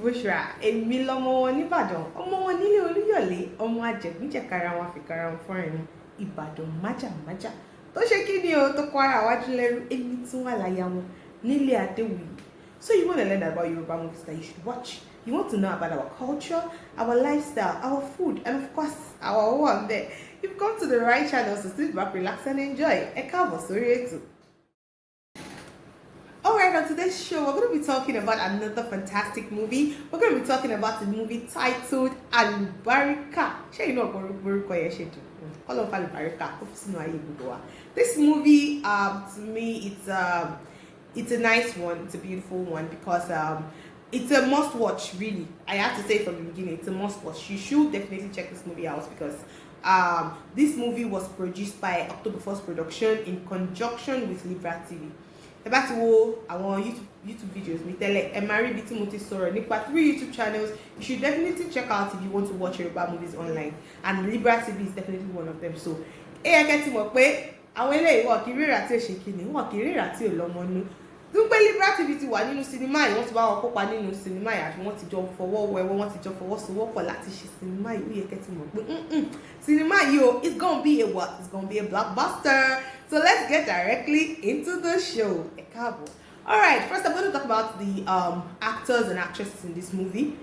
Bushra, èmi lọmọ wọn nìbàdàn, ọmọ wọn nílé Olúyọ̀lé, ọmọ àjẹgbíjẹkara wọn àfikara wọn fọ́rin Ìbàdàn májàmájà. Tó ṣe kí ni o tó kọ́ ara wájú lẹ́rú èmi tún wà láyà wọn nílé Adéwì. So you want to learn about Yoruba movies that you should watch. You want to know about our culture, our lifestyle, our food, and of course, our work there. You've come to the right channel, so sit back, relax, and enjoy. Ẹ káàbọ̀ sórí ètò. Alright, on today's show, we're going to be talking about another fantastic movie. We're going to be talking about the movie titled Alubarika. You know this movie, to me, it's a nice one. It's a beautiful one because it's a must-watch. Really, I have to say from the beginning, it's a must-watch. You should definitely check this movie out because this movie was produced by October 1st Production in conjunction with Libra TV. About our YouTube videos, me tell like Emari Biti Moti Soro, Nipa 3 YouTube channels. You should definitely check out if you want to watch Yoruba movies online. And Libra TV is definitely one of them. So, I get to work with àwọn eléyìí wọ́n kì í ríra tí ò ṣe kíni, wọ́n kì í ríra tí ò lọ́mọ nú. Dúpẹ́ Libra TV ti wà nínú sinimá yìí, wọ́n ti bá wọn kópa nínú sinimá yìí àti wọ́n ti jọ fọwọ́ wẹwọ́, wọ́n ti jọ fọwọ́sowọ́pọ̀ láti ṣe sinimá yìí. Ó yẹ kẹ́ ti mọ̀ pé sinimá yìí o, it's gonna be a what? It's gonna be a blockbuster. So let's get directly into the show. Ẹ káàbọ̀. Alright, first I'm going to talk about the actors and actresses in this movie.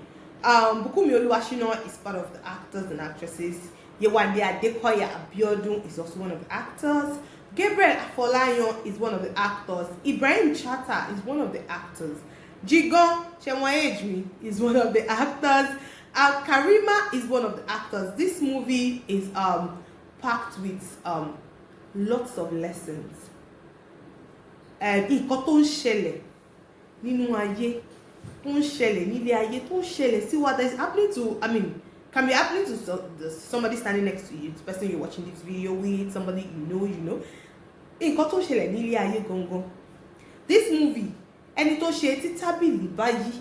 Bùkúnmi Olúwaṣínà is part of the actors and actresses. Yewande Adekoya Abiodun is also one of the actors. Gabriel Afolayan is one of the actors. Ibrahim Chata is one of the actors. Jigon Chemwaejmi is one of the actors. Karima is one of the actors. This movie is packed with lots of lessons. Nǹkan tó ń ṣẹlẹ̀ nínú ayé, tó ń ṣẹlẹ̀ nílé ayé, tó ń ṣẹlẹ̀ sí what is happening to, can be happening to somebody standing next to you, the person you're watching this video with, somebody you know. Nǹkan tó ń ṣẹlẹ̀ nílé ayé gangan. This movie, ẹni tó ṣe tí tábìlì báyìí,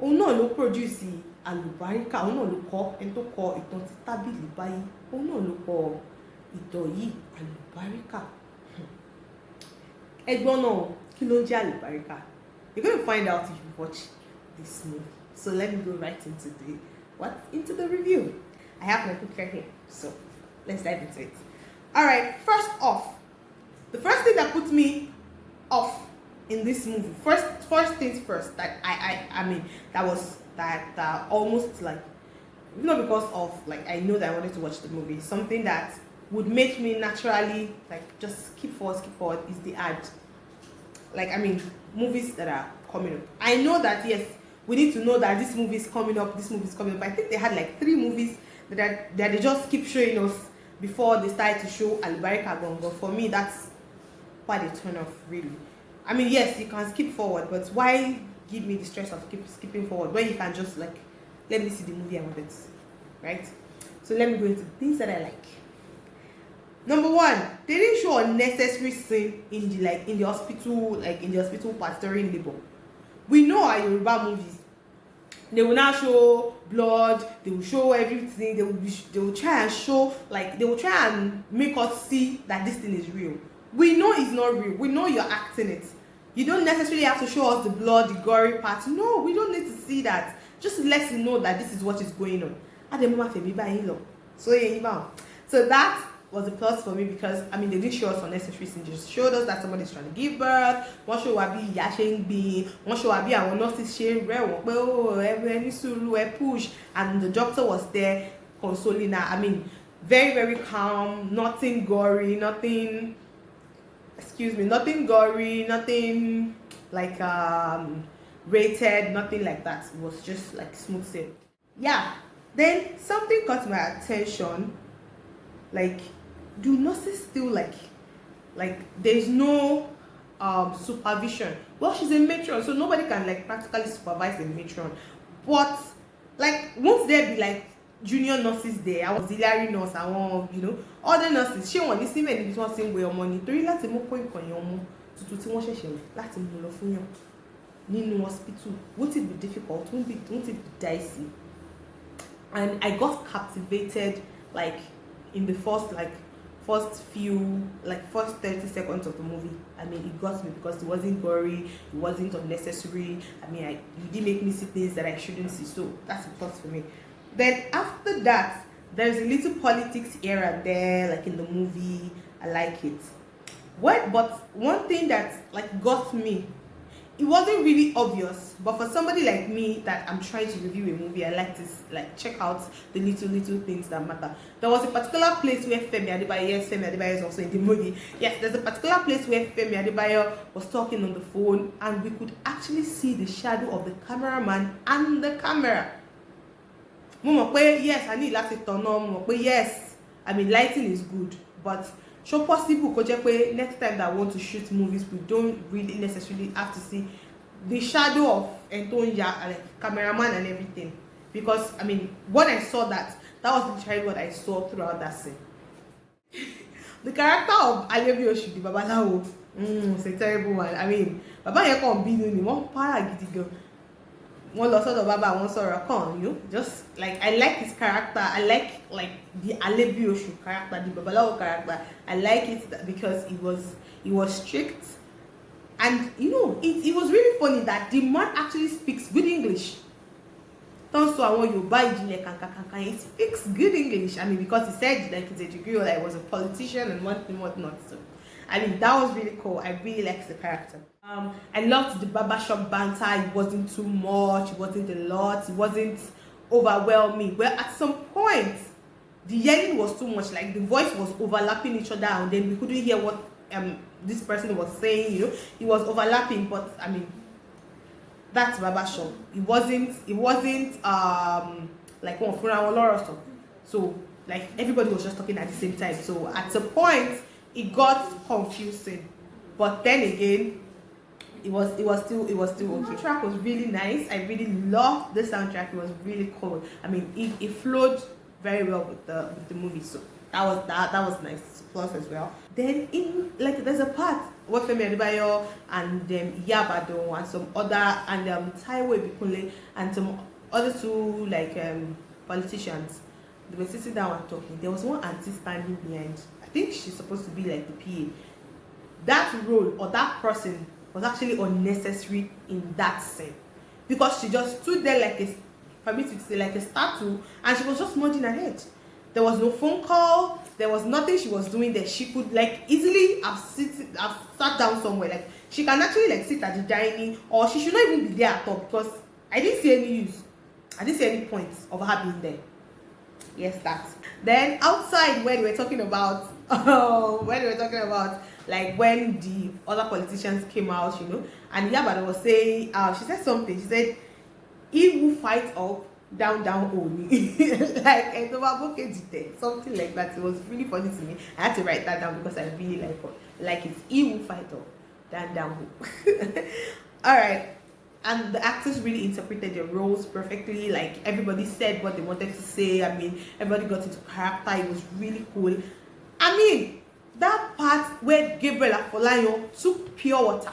òun náà ló produce Alubarika, òun náà ló kọ, ẹni tó kọ ìtàn tí tábìlì báyìí, òun náà ló kọ ìtàn yìí Alubarika. Ẹ̀gbọ́n náà, kí ló ń jẹ́ Alubarika? You're going to find out if you watch this movie. So let me go right into the review. I have my picture here, so let's dive into it. Alright, first off, the first thing that puts me off in this movie, first things first, that that almost like, not because of like I know that I wanted to watch the movie, something that would make me naturally like just skip forward is the ad. Like movies that are coming up. I know that yes, we need to know that this movie is coming up. But I think they had like 3 movies that they just keep showing us before they started to show Alubarika Gongo. For me, that's why they turn off really. Yes, you can skip forward, but why give me the stress of skipping forward when you can just like let me see the movie I wanted, right? So let me go into things that I like. Number 1, they didn't show unnecessary scene in the hospital part during labor. We know our Yoruba movies. They will now show blood. They will show everything. They will try and show they will try and make us see that this thing is real. We know it's not real. We know you're acting it. You don't necessarily have to show us the blood, the gory part. No, we don't need to see that. Just let us know that this is what is going on. So that was a plus for me because they didn't show us unnecessary scenes. They just showed us that somebody's trying to give birth. One show will be yashing being, one show will be our nurses sharing push, and the doctor was there consoling her. Very, very calm, nothing gory, nothing like rated, nothing like that. It was just like smooth sailing. Yeah. Then something caught my attention. Do nurses still like there's no supervision? Well, she's a matron, so nobody can practically supervise a matron. But won't there be junior nurses there, auxiliary nurse, other nurses? She won't see many people saying we are money. To láti mú point kan yan mu tuntun tí wọ́n ṣẹ̀ṣẹ̀ láti mú lọ fún yàn nínú hospital. Won't it be difficult? Won't it be dicey? And I got captivated in the first first 30 seconds of the movie. I mean, it got me because it wasn't gory, it wasn't unnecessary. I mean, it didn't make me see things that I shouldn't see, so that's a plus for me. Then after that, there's a little politics here and there, like in the movie. I like it. But one thing that like got me, it wasn't really obvious, but for somebody like me that I'm trying to review a movie, I like to like check out the little things that matter. There was a particular place where Femi Adebayo is also in the movie. Yes, there's a particular place where Femi Adebayo was talking on the phone, and we could actually see the shadow of the cameraman and the camera. Yes, I need to turn on. Yes, I mean, lighting is good, but so possible next time that I want to shoot movies, we don't really necessarily have to see the shadow of Antonia, like cameraman and everything. Because I mean, when I saw that was literally what I saw throughout that scene. The character of Alebioshi, the Babalawo, it's a terrible one. I mean, Baba here can't be doing one para gidi. One lost of Baba, one sorrow con, you know, just like I like his character. I like the Alebioshi character, the Babalawo character. I like it because it was strict, and you know, it was really funny that the man actually speaks good English. Thanks to I want you buy he speaks good English. I mean, because he said like it's a degree or like was a politician and whatnot. So I mean, that was really cool. I really liked the character. I loved the barbershop banter. It wasn't too much. It wasn't a lot. It wasn't overwhelming. Well, at some point, the yelling was too much. Like the voice was overlapping each other, and then we couldn't hear what this person was saying. You know, it was overlapping. But I mean, that's barbershop. It wasn't like one for our or something. So like everybody was just talking at the same time. So at some point, it got confusing. But then again, it was still okay. The track was really nice. I really loved the soundtrack. It was really cool. I mean, it flowed very well with the movie. So that was nice. Plus as well. Then in like there's a part where Femi Adebayo and Yabado and some other and Taiwo Ibikunle and some other two like politicians, they were sitting down and talking. There was one auntie standing behind. I think she's supposed to be like the PA. That role or that person was actually unnecessary in that scene, because she just stood there like a statue, and she was just nodding her head. There was no phone call. There was nothing she was doing there. She could like easily have sat down somewhere. Like she can actually like sit at the dining, or she should not even be there at all, because I didn't see any use. I didn't see any point of her being there. Yes, that. Then outside, when we were talking about like when the other politicians came out, you know, and Yabada was saying, she said something. She said, "He will fight up, down only," like something like that. It was really funny to me. I had to write that down because I really like it. He will fight up, down. All right. And the actors really interpreted their roles perfectly. Like everybody said what they wanted to say. I mean, everybody got into character. It was really cool. I mean, that part where Gabriel Afolayan took pure water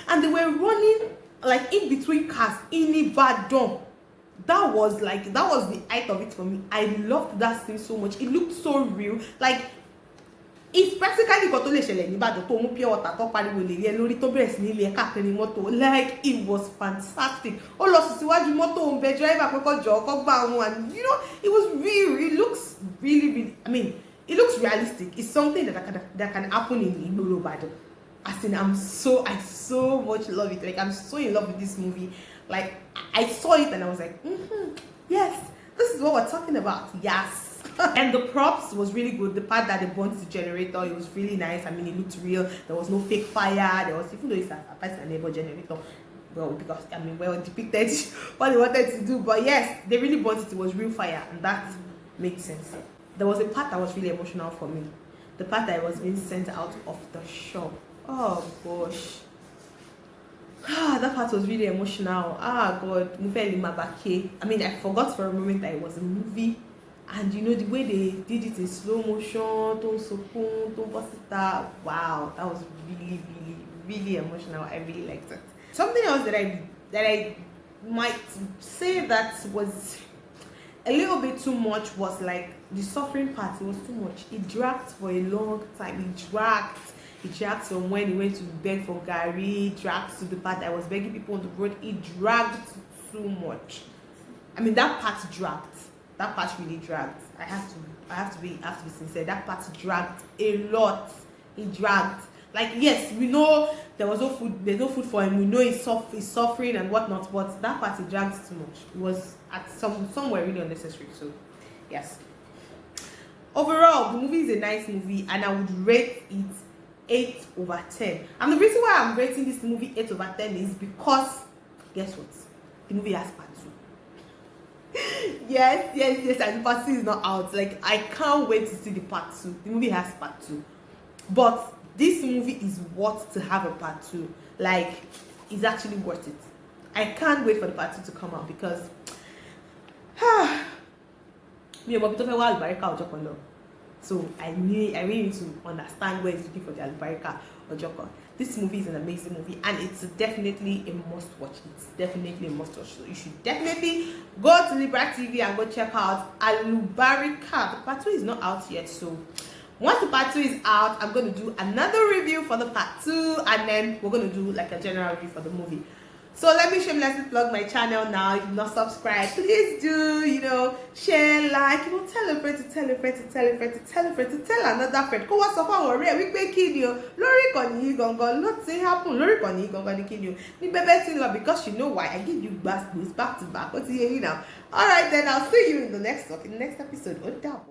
and they were running like in between cars in Ibadan. That was the height of it for me. I loved that scene so much. It looked so real. Like it's practically got to Ibadan to pure water to pariwo le ye lórí tó bẹ̀rẹ̀ sí ní le káàkiri mọ́tò. Like it was fantastic. Ó lọ sùn síwájú mọ́tò ń bẹ driver pé kó jọ̀ọ́ kó gbà wọn, and you know, it was real. It looks really, I mean, it looks realistic. It's something that can happen in Igboro Ibadan. As in, I so much love it. Like I'm so in love with this movie. Like I saw it and I was like, yes, this is what we're talking about. Yes. And the props was really good. The part that they burnt the generator, it was really nice. I mean, it looked real. There was no fake fire. There was, even though it's a person neighbor generator, well, because I mean, well depicted what they wanted to do. But yes, they really burnt it. It was real fire, and that makes sense. There was a part that was really emotional for me. The part that I was being sent out of the shop. Oh gosh. That part was really emotional. God, I mean, I forgot for a moment that it was a movie. And you know, the way they did it in slow motion, wow, that was really emotional. I really liked it. Something else that I might say that was a little bit too much was like the suffering part, it was too much. It dragged for a long time. It dragged from when he went to beg for Gary, it dragged to the part I was begging people on the road. It dragged too much. I mean, that part dragged. That part really dragged. I have to be sincere. That part dragged a lot. It dragged. Like, yes, we know there was no food. There's no food for him. We know he's suffering and whatnot. But that part, it dragged too much. It was at somewhere really unnecessary. So, yes. Overall, the movie is a nice movie, and I would rate it 8/10. And the reason why I'm rating this movie 8/10 is because, guess what? The movie has part 2. yes, and part 2 is not out. Like, I can't wait to see the part 2. The movie has part 2. But this movie is worth to have a part 2. Like, it's actually worth it. I can't wait for the part 2 to come out because so I really need to understand where it's looking for the Alubarika or Joko. This movie is an amazing movie, and it's definitely a must watch. It's definitely a must watch. So you should definitely go to Libra TV and go check out Alubarika. The part 2 is not out yet, so once the part 2 is out, I'm going to do another review for the part 2, and then we're going to do like a general review for the movie. So let me shamelessly plug my channel now. If you're not subscribed, please do, share, like, tell a friend to tell a friend to tell a friend to tell a friend to tell another friend. Go what's up our real we pay kid you. Lori koni gongon, nothing happen. Lori koni gongon the kid you. Me bebe love because you know why I give you back to back. What's here now? Alright then, I'll see you in the next episode.